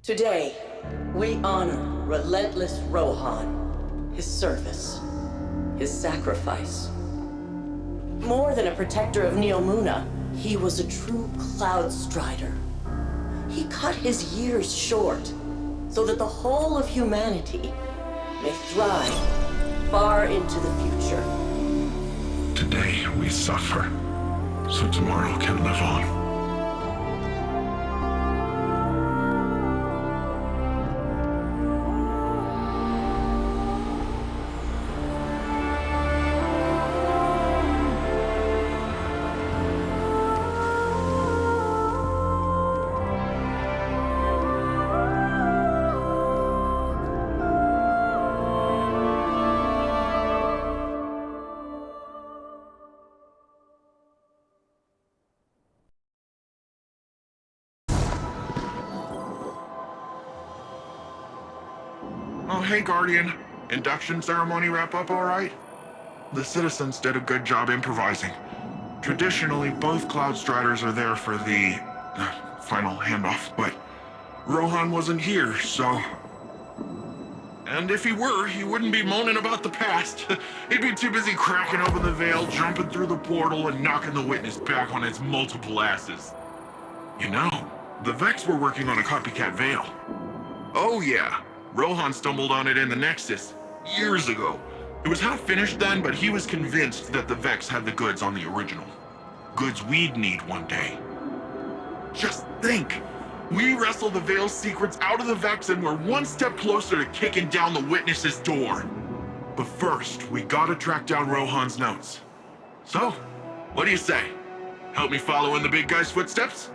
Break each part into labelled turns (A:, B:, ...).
A: Today, we honor relentless Rohan, his service, his sacrifice. More than a protector of Neomuna, he was a true cloud strider. He cut his years short so that the whole of humanity may thrive far into the future.
B: Today we suffer, so tomorrow can live on.
C: Oh, hey, Guardian. Induction ceremony wrap up all right? The citizens did a good job improvising. Traditionally, both Cloud Striders are there for the final handoff, but Rohan wasn't here, so... And if he were, he wouldn't be moaning about the past. He'd be too busy cracking open the veil, jumping through the portal, and knocking the witness back on its multiple asses. You know, the Vex were working on a copycat veil. Oh yeah. Rohan stumbled on it in the Nexus, years ago. It was half finished then, but he was convinced that the Vex had the goods on the original. Goods we'd need one day. Just think! We wrestle the Veil's secrets out of the Vex and we're one step closer to kicking down the Witness's door. But first, we gotta track down Rohan's notes. So, what do you say? Help me follow in the big guy's footsteps?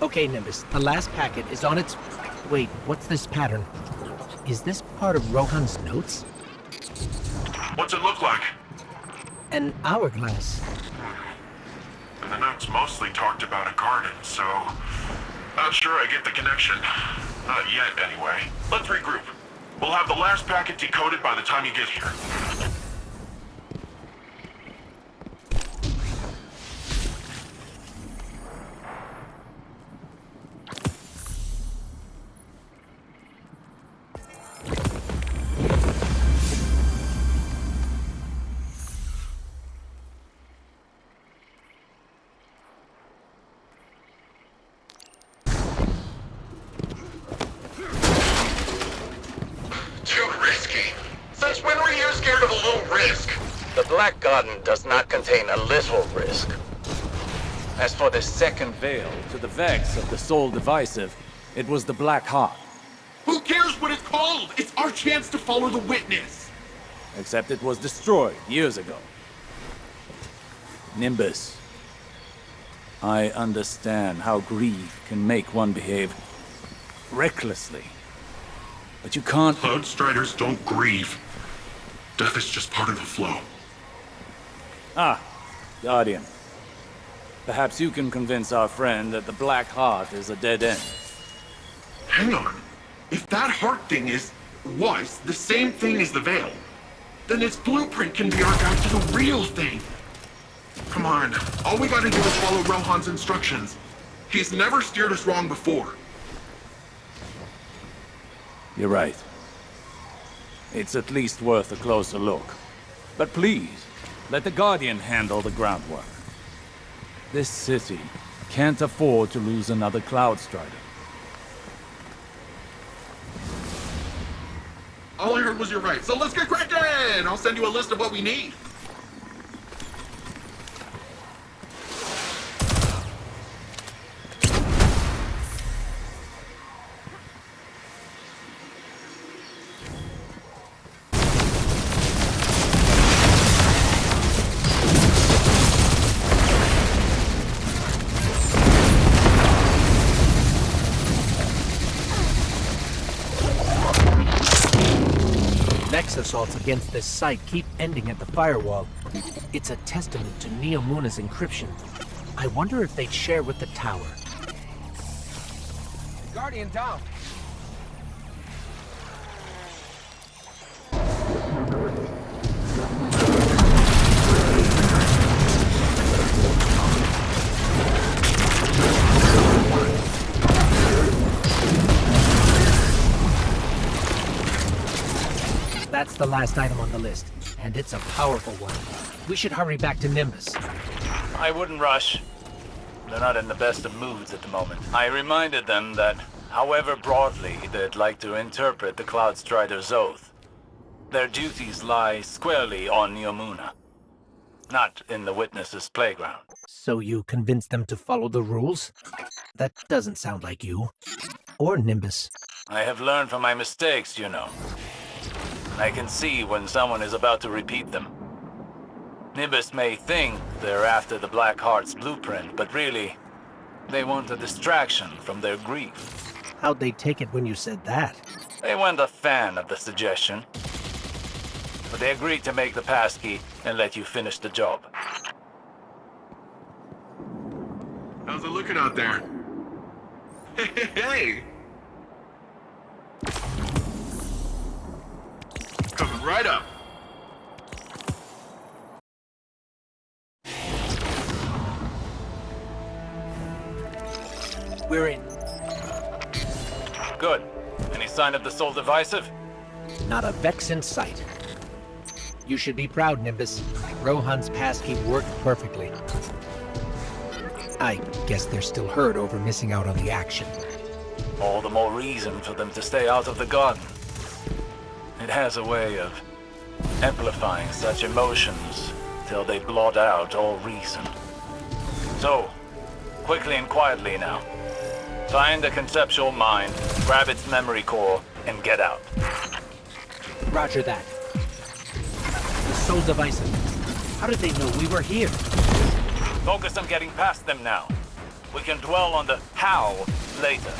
D: Okay, Nimbus, the last packet is on its... Wait, what's this pattern? Is this part of Rohan's notes?
C: What's it look like?
D: An hourglass.
C: And the notes mostly talked about a garden, so... Not sure I get the connection. Not yet, anyway. Let's regroup. We'll have the last packet decoded by the time you get here.
E: The Black Garden does not contain a little risk.
F: As for the second veil, to the Vex of the Soul Divisive, it was the Black Heart.
C: Who cares what it's called? It's our chance to follow the witness.
F: Except it was destroyed years ago. Nimbus. I understand how grief can make one behave recklessly. But you can't...
C: Cloud Striders don't grieve. Death is just part of the flow.
F: Ah, Guardian. Perhaps you can convince our friend that the Black Heart is a dead end.
C: Hang on. If that heart thing was the same thing as the veil, then its blueprint can be our guide to the real thing. Come on. All we gotta do is follow Rohan's instructions. He's never steered us wrong before.
F: You're right. It's at least worth a closer look. But please, let the Guardian handle the groundwork. This city can't afford to lose another Cloud Strider.
C: All I heard was you're right, so let's get cracking! I'll send you a list of what we need.
D: space assaults against this site keep ending at the firewall. It's a testament to Neomuna's encryption. I wonder if they'd share with the tower.
G: Guardian down.
D: That's the last item on the list, and it's a powerful one. We should hurry back to Nimbus.
F: I wouldn't rush. They're not in the best of moods at the moment. I reminded them that, however broadly they'd like to interpret the Cloud Strider's oath, their duties lie squarely on Neomuna, not in the Witness's playground.
D: So you convinced them to follow the rules? That doesn't sound like you. Or Nimbus.
F: I have learned from my mistakes, you know. I can see when someone is about to repeat them. Nimbus may think they're after the Black Heart's blueprint, but really, they want a distraction from their grief.
D: How'd they take it when you said that?
F: They weren't a fan of the suggestion, but they agreed to make the passkey and let you finish the job.
C: How's it looking out there? Hey! Coming right up.
D: We're in.
F: Good. Any sign of the Soul Divisive?
D: Not a Vex in sight. You should be proud, Nimbus. Rohan's passkey worked perfectly. I guess they're still hurt over missing out on the action.
F: All the more reason for them to stay out of the garden. It has a way of amplifying such emotions till they blot out all reason. So, quickly and quietly now. Find the conceptual mind, grab its memory core, and get out.
D: Roger that. The Soul Divisive. How did they know we were here?
F: Focus on getting past them now. We can dwell on the how later.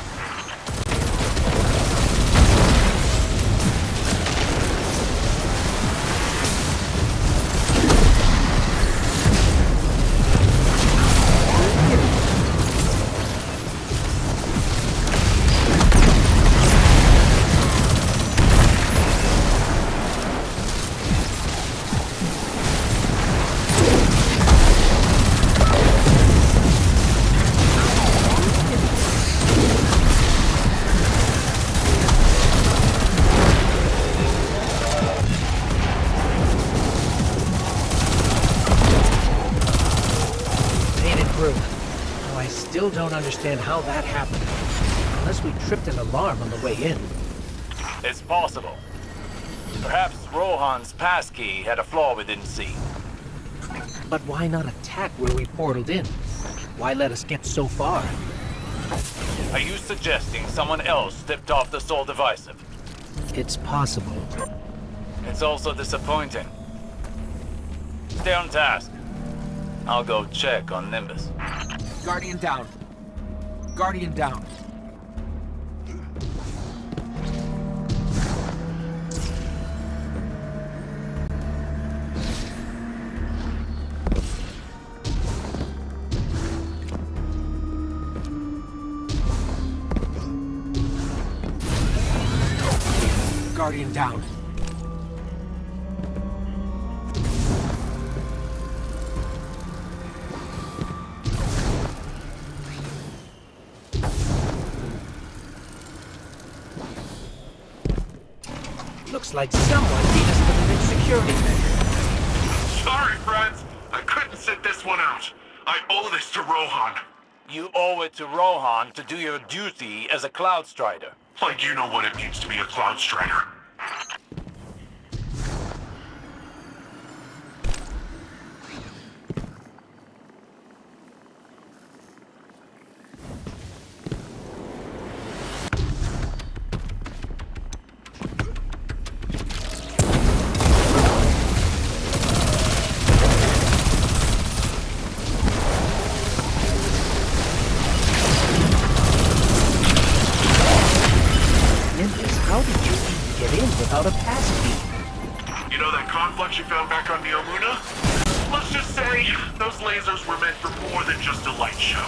D: Still don't understand how that happened. Unless we tripped an alarm on the way in.
F: It's possible. Perhaps Rohan's passkey had a flaw we didn't see.
D: But why not attack where we portaled in? Why let us get so far?
F: Are you suggesting someone else tipped off the Soul Divisive?
D: It's possible.
F: It's also disappointing. Stay on task. I'll go check on Nimbus.
G: Guardian down. Guardian down. Guardian down.
D: Looks like someone beat us to the next security measure.
C: Sorry, friends. I couldn't sit this one out. I owe this to Rohan.
F: You owe it to Rohan to do your duty as a Cloud Strider.
C: Like you know what it means to be a Cloud Strider.
D: Nimbus, how did you even get
C: what you found back on Neomuna? Let's just say those lasers were meant for more than just a light show.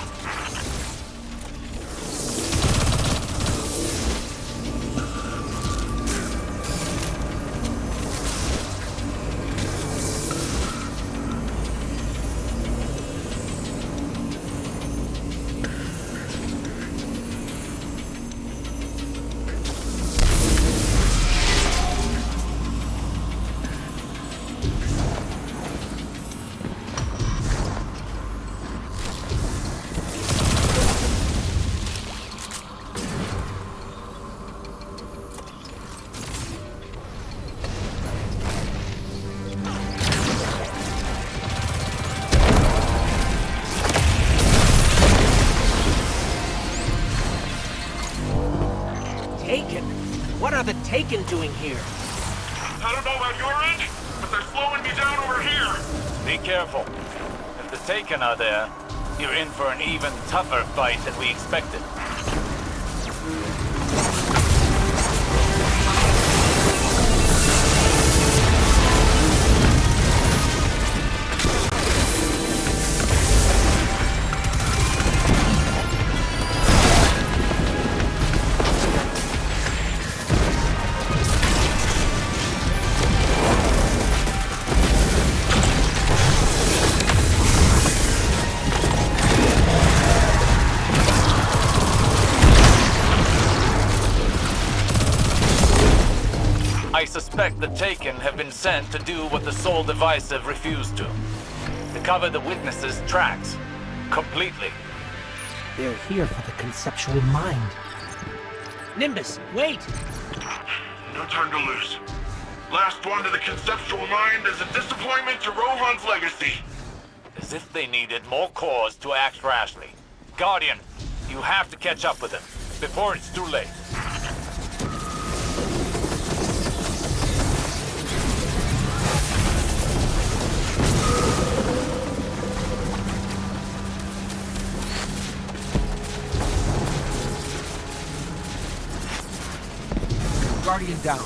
D: Taken? What are the Taken doing here?
C: I don't know about your end, but they're slowing me down over here.
F: Be careful. If the Taken are there, you're in for an even tougher fight than we expected. I suspect the Taken have been sent to do what the Soul Divisive refused to cover the witnesses' tracks. Completely.
D: They're here for the conceptual mind. Nimbus, wait!
C: No time to lose. Last one to the conceptual mind is a disappointment to Rohan's legacy.
F: As if they needed more cause to act rashly. Guardian, you have to catch up with them before it's too late.
G: Guardian down.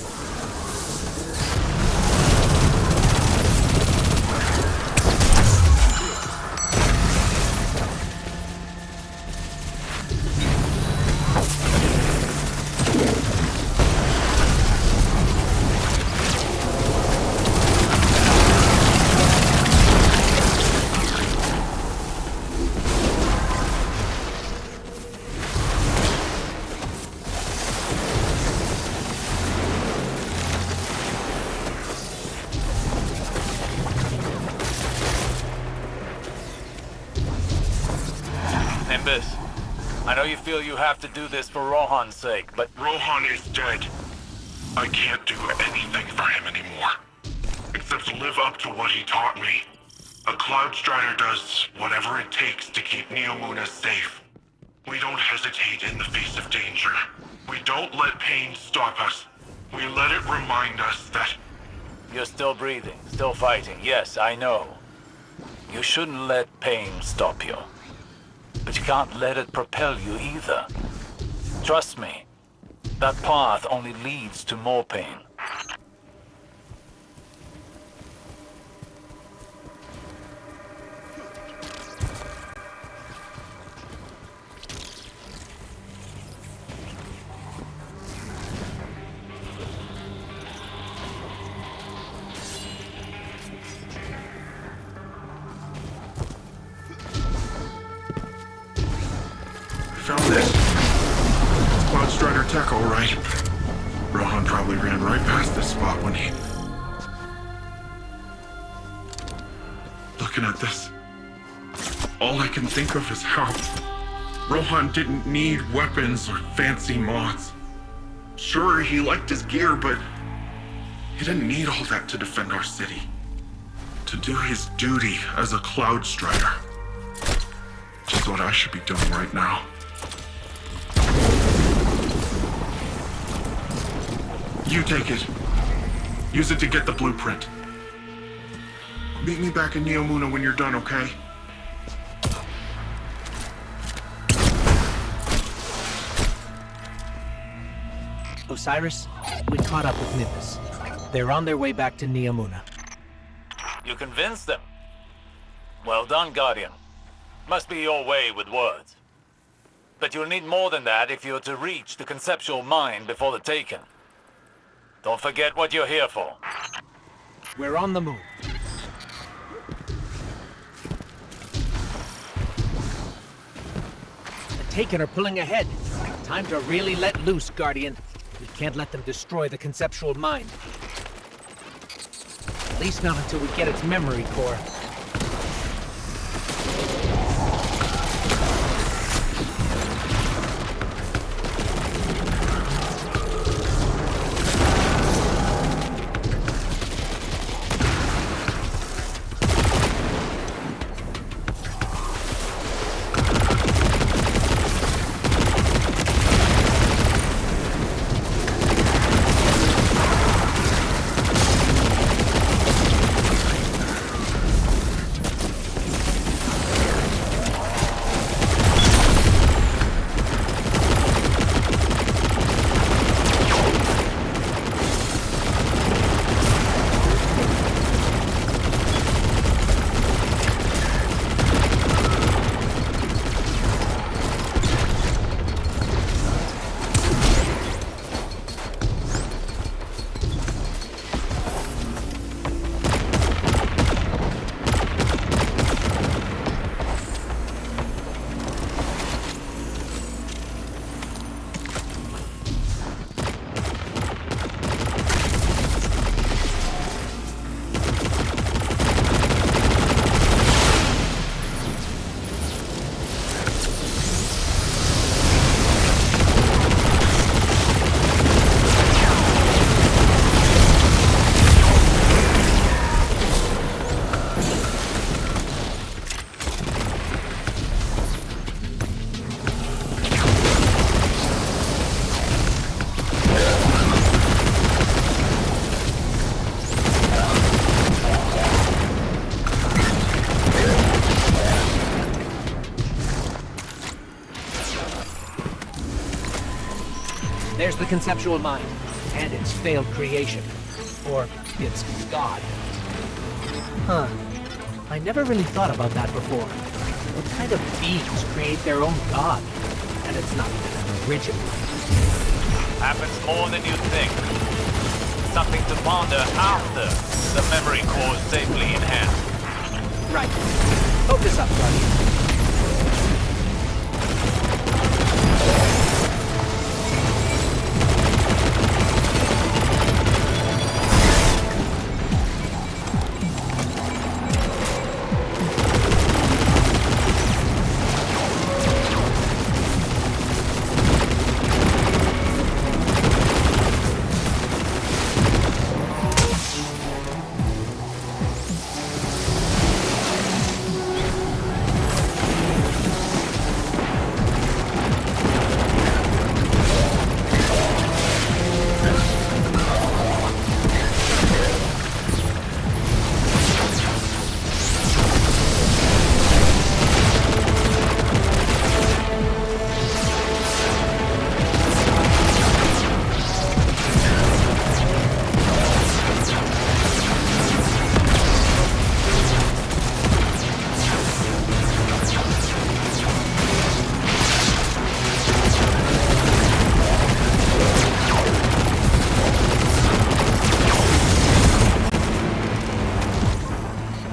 F: Nimbus, I know you feel you have to do this for Rohan's sake, but
C: Rohan is dead. I can't do anything for him anymore. Except live up to what he taught me. A Cloud Strider does whatever it takes to keep Neomuna safe. We don't hesitate in the face of danger. We don't let pain stop us. We let it remind us that...
F: you're still breathing, still fighting. Yes, I know. You shouldn't let pain stop you. But you can't let it propel you either. Trust me, that path only leads to more pain.
C: Found this. It's Cloud Strider tech, all right. Rohan probably ran right past this spot when he... Looking at this, all I can think of is how Rohan didn't need weapons or fancy mods. Sure, he liked his gear, but he didn't need all that to defend our city. To do his duty as a Cloud Strider. Just what I should be doing right now. You take it. Use it to get the blueprint. Meet me back in Neomuna when you're done, okay?
D: Osiris, we caught up with Nimbus. They're on their way back to Neomuna.
F: You convinced them. Well done, Guardian. Must be your way with words. But you'll need more than that if you're to reach the conceptual mind before the Taken. Don't forget what you're here for.
D: We're on the move. The Taken are pulling ahead. Time to really let loose, Guardian. We can't let them destroy the conceptual mind. At least not until we get its memory core. There's the conceptual mind, and its failed creation. Or its god. Huh. I never really thought about that before. What kind of beings create their own god? And it's not even an original.
F: Happens more than you think. Something to ponder after the memory core is safely in hand.
D: Right. Focus up, Guardian.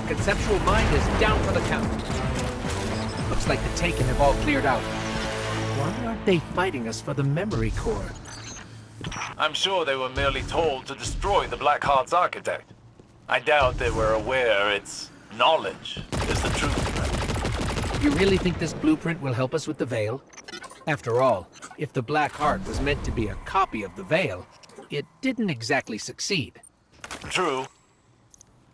D: Conceptual mind is down for the count. Looks like the Taken have all cleared out. Why aren't they fighting us for the memory core?
F: I'm sure they were merely told to destroy the Black Heart's architect. I doubt they were aware its knowledge is the truth.
D: You really think this blueprint will help us with the Veil? After all, if the Black Heart was meant to be a copy of the Veil, it didn't exactly succeed.
F: True.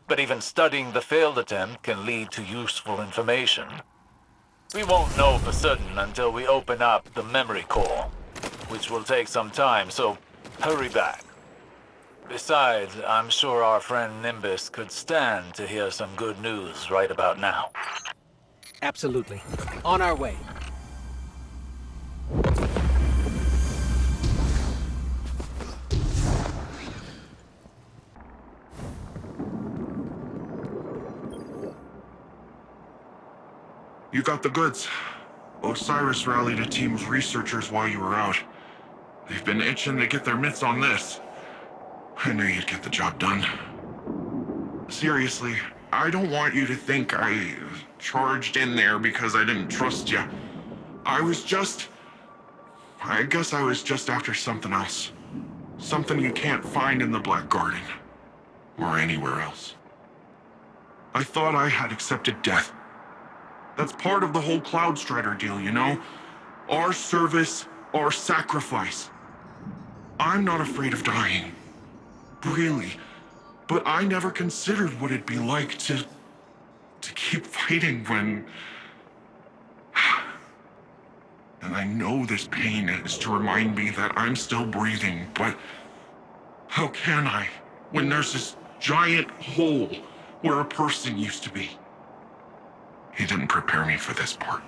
F: But even studying the failed attempt can lead to useful information. We won't know for certain until we open up the memory core, which will take some time, so hurry back. Besides, I'm sure our friend Nimbus could stand to hear some good news right about now.
D: Absolutely. On our way.
C: got the goods. Osiris rallied a team of researchers while you were out. They've been itching to get their mitts on this. I knew you'd get the job done. Seriously, I don't want you to think I charged in there because I didn't trust you. I guess I was just after something else. Something you can't find in the Black Garden. Or anywhere else. I thought I had accepted death. That's part of the whole Cloud Strider deal, you know? Our service, our sacrifice. I'm not afraid of dying. Really. But I never considered what it'd be like to keep fighting when... And I know this pain is to remind me that I'm still breathing, but how can I, when there's this giant hole where a person used to be? He didn't prepare me for this part.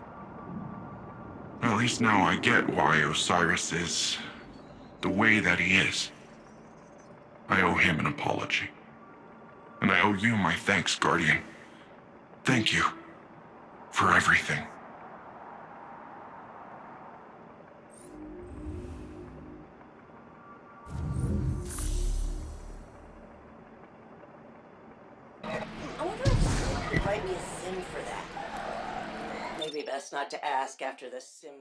C: At least now I get why Osiris is the way that he is. I owe him an apology. And I owe you my thanks, Guardian. Thank you for everything.
A: I wonder if someone could write me a sim for that. Maybe best not to ask after the sim...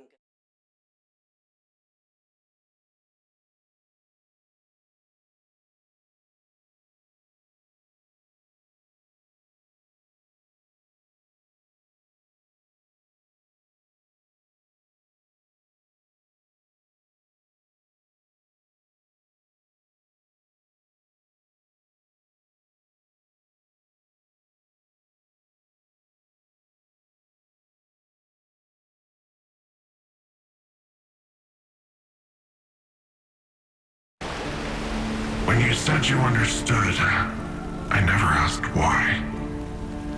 C: When you said you understood, I never asked why.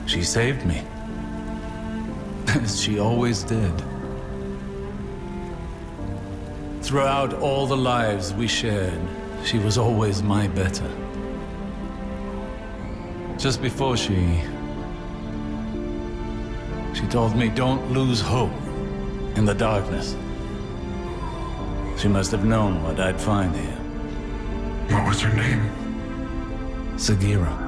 F: She saved me. As she always did. Throughout all the lives we shared, she was always my better. Just before she told me don't lose hope in the darkness. She must have known what I'd find here.
C: What was her name?
F: Sagira.